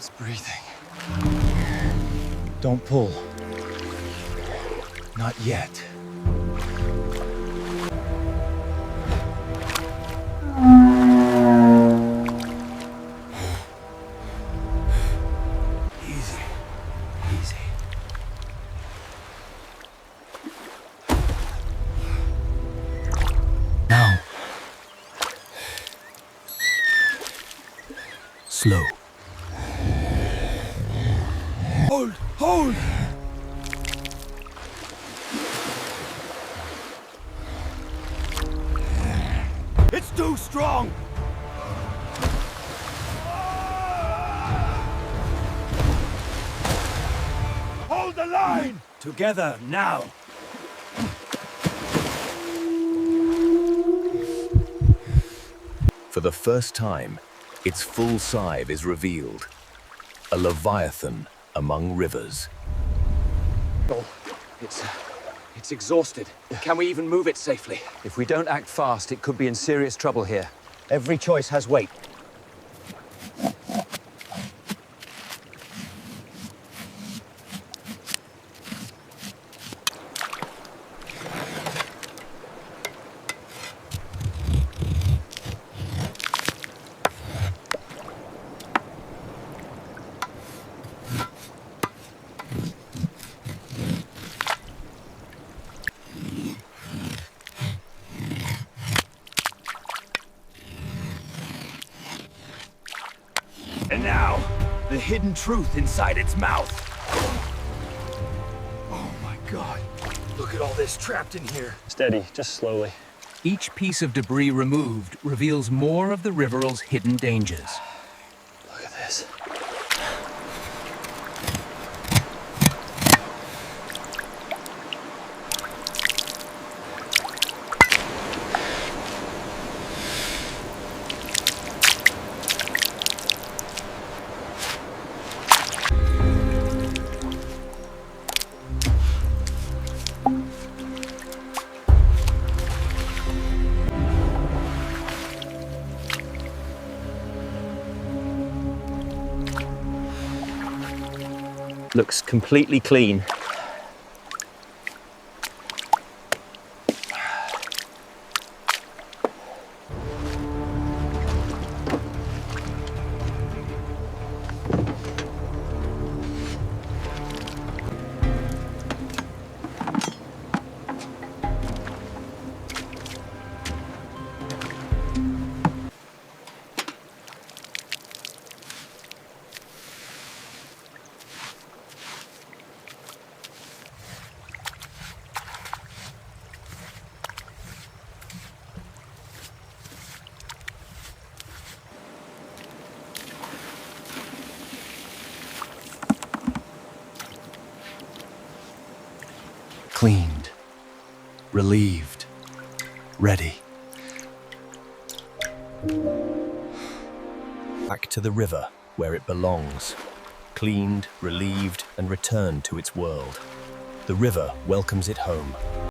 It's breathing. Don't pull. Not yet. Easy. Easy. Now. Slow. Hold! Hold! It's too strong! Hold the line! Together, now! For the first time, its full size is revealed. A leviathan among rivers. Oh, it's exhausted. Can we even move it safely? If we don't act fast, it could be in serious trouble here. Every choice has weight. And now, the hidden truth inside its mouth. Oh my God. Look at all this trapped in here. Steady, just slowly. Each piece of debris removed reveals more of the riveral's hidden dangers. Look at this. Looks completely clean. Cleaned. Relieved. Ready. Back to the river, where it belongs. Cleaned, relieved, and returned to its world. The river welcomes it home.